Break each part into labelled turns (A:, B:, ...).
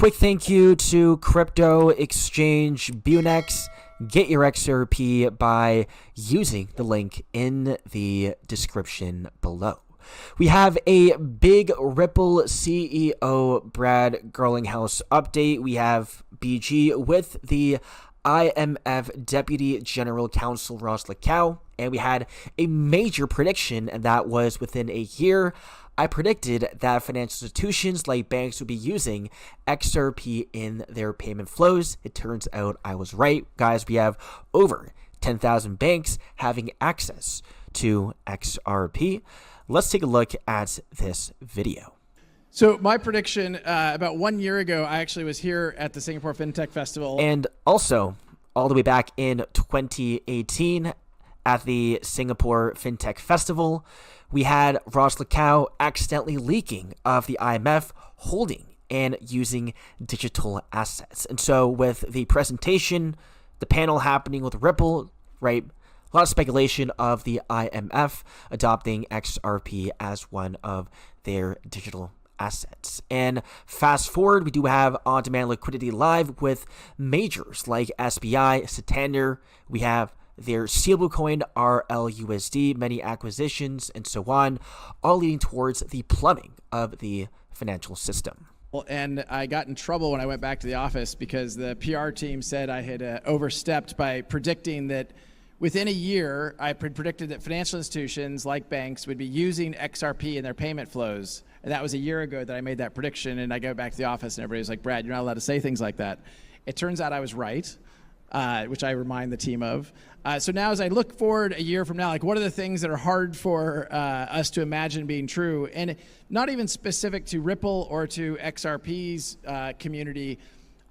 A: Quick thank you to crypto exchange BITUNIX. Get your XRP by using the link in the description below. We have a big Ripple CEO Brad Garlinghouse update. We have BG with the IMF Deputy General Counsel Ross Lecau, and we had a major prediction, and that was within a year. I predicted that financial institutions like banks would be using XRP in their payment flows. It turns out I was right. Guys, we have over 10,000 banks having access to XRP. Let's take a look at this video.
B: So my prediction, about 1 year ago, I actually was here at the Singapore FinTech Festival.
A: And also, all the way back in 2018 at the Singapore FinTech Festival, we had Ross Lecau accidentally leaking of the IMF holding and using digital assets. And so with the presentation, the panel happening with Ripple, right, a lot of speculation of the IMF adopting XRP as one of their digital assets. And fast forward, we do have on-demand liquidity live with majors like SBI, Santander. We have their stablecoin RLUSD, many acquisitions, and so on, all leading towards the plumbing of the financial system.
B: And I got in trouble when I went back to the office because the PR team said I had overstepped by predicting that within a year, I predicted that financial institutions like banks would be using XRP in their payment flows. And that was a year ago that I made that prediction. And I go back to the office and everybody was like, Brad, you're not allowed to say things like that. It turns out I was right, which I remind the team of. So now as I look forward a year from now, like what are the things that are hard for us to imagine being true? And not even specific to Ripple or to XRP's community.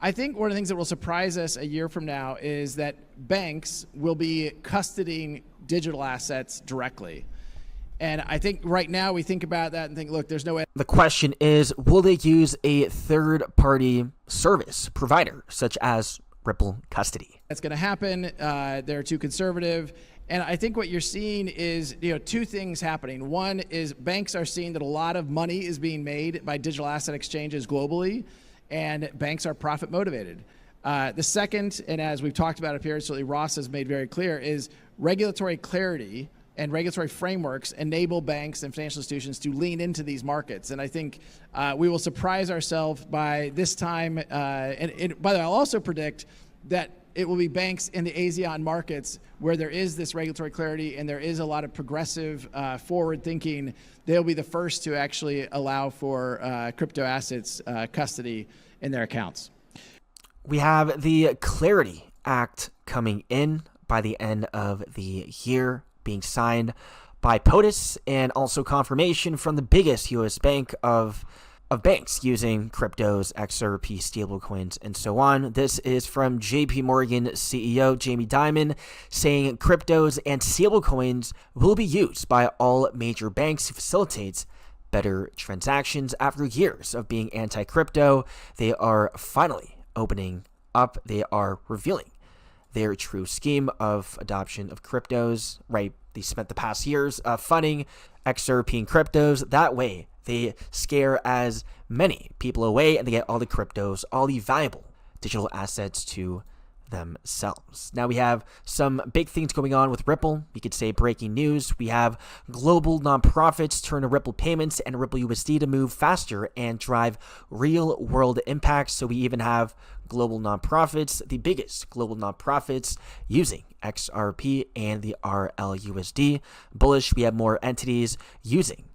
B: I think one of the things that will surprise us a year from now is that banks will be custodying digital assets directly. And I think right now we think about that and think, look, there's no way.
A: The question is, will they use a third-party service provider such as Ripple Custody?
B: That's going to happen. They're too conservative. And I think what you're seeing is, two things happening. One is banks are seeing that a lot of money is being made by digital asset exchanges globally, and banks are profit motivated. The second, and as we've talked about up here, certainly Ross has made very clear, is regulatory clarity and regulatory frameworks enable banks and financial institutions to lean into these markets. And I think we will surprise ourselves by this time. And by the way, I'll also predict that it will be banks in the ASEAN markets where there is this regulatory clarity and there is a lot of progressive forward thinking. They'll be the first to actually allow for crypto assets custody in their accounts.
A: We have the Clarity Act coming in by the end of the year, being signed by POTUS, and also confirmation from the biggest U.S. bank of banks using cryptos, XRP, stablecoins, and so on. This is from JP Morgan CEO Jamie Dimon saying cryptos and stablecoins will be used by all major banks to facilitate better transactions. After years of being anti-crypto, they are finally opening up. They are revealing their true scheme of adoption of cryptos, right? They spent the past years funding XRP and cryptos. That way, they scare as many people away and they get all the cryptos, all the valuable digital assets to themselves. Now we have some big things going on with Ripple. We could say breaking news. We have global nonprofits turn to Ripple payments and Ripple USD to move faster and drive real world impacts. So we even have global nonprofits, the biggest global nonprofits using XRP and the RLUSD. Bullish, we have more entities using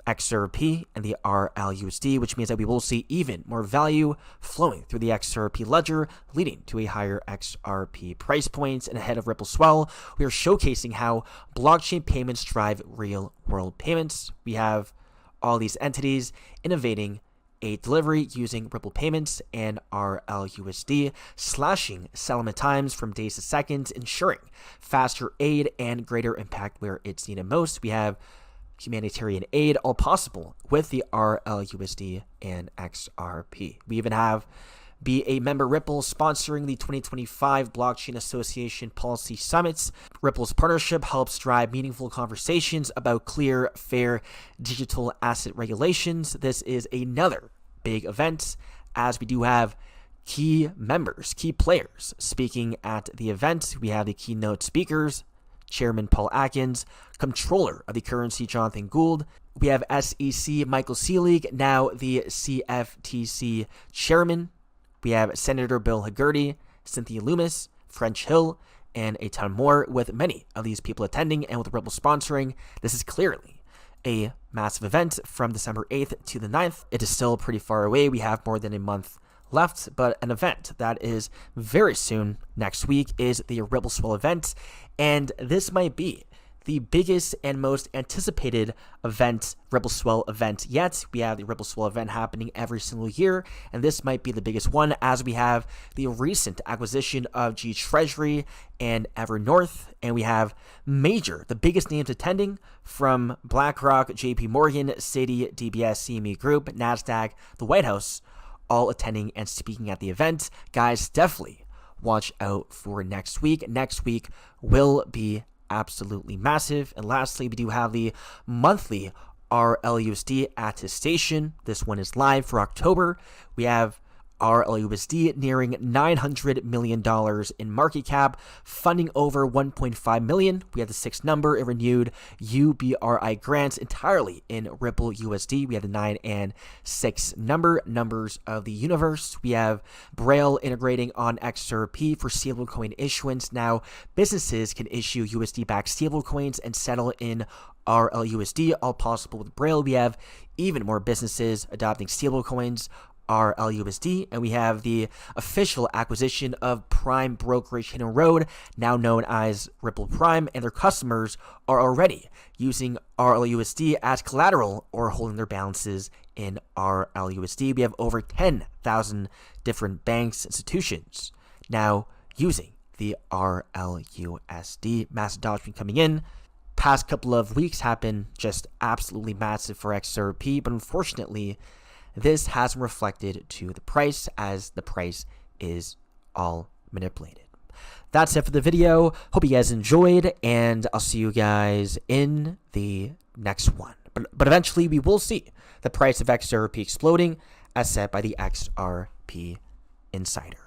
A: XRP and the RLUSD, which means that we will see even more value flowing through the XRP ledger, leading to a higher XRP price points. And ahead of Ripple Swell, we are showcasing how blockchain payments drive real world payments. We have all these entities innovating a delivery using Ripple payments and RLUSD, slashing settlement times from days to seconds, ensuring faster aid and greater impact where it's needed most. We have humanitarian aid, all possible with the RLUSD and XRP. We even have Be a Member Ripple sponsoring the 2025 Blockchain Association Policy Summits. Ripple's partnership helps drive meaningful conversations about clear, fair digital asset regulations. This is another big event as we do have key members, key players speaking at the event. We have the keynote speakers, Chairman Paul Atkins, Controller of the Currency Jonathan Gould. We have SEC Michael Seelig, now the CFTC Chairman. We have Senator Bill Hagerty, Cynthia Loomis, French Hill, and a ton more, with many of these people attending and with Ripple sponsoring. This is clearly a massive event from December 8th to the 9th. It is still pretty far away. We have more than a month left, but an event that is very soon next week is the Ripple Swell event, and this might be the biggest and most anticipated event, Ripple Swell event yet. We have the Ripple Swell event happening every single year, and this might be the biggest one, as we have the recent acquisition of G Treasury and Evernorth, and we have the biggest names attending from BlackRock, JP Morgan, Citi, DBS, CME Group, NASDAQ, the White House, all attending and speaking at the event. Guys, definitely watch out for next week. Next week will be absolutely massive. And lastly, we do have the monthly RLUSD attestation. This one is live for October. We have RLUSD nearing $900 million in market cap, funding over 1.5 million. We have the 6th number, a renewed UBRI grants entirely in Ripple USD. We have the 9 and 6 numbers of the universe. We have Braille integrating on XRP for stablecoin issuance. Now, businesses can issue USD-backed stablecoins and settle in RLUSD, all possible with Braille. We have even more businesses adopting stablecoins, RLUSD, and we have the official acquisition of Prime Brokerage Hidden Road, now known as Ripple Prime, and their customers are already using RLUSD as collateral or holding their balances in RLUSD. We have over 10,000 different banks, institutions now using the RLUSD. Massive adoption coming in. Past couple of weeks have been just absolutely massive for XRP, but unfortunately, this hasn't reflected to the price, as the price is all manipulated. That's it for the video. Hope you guys enjoyed, and I'll see you guys in the next one. But eventually, we will see the price of XRP exploding, as said by the XRP Insider.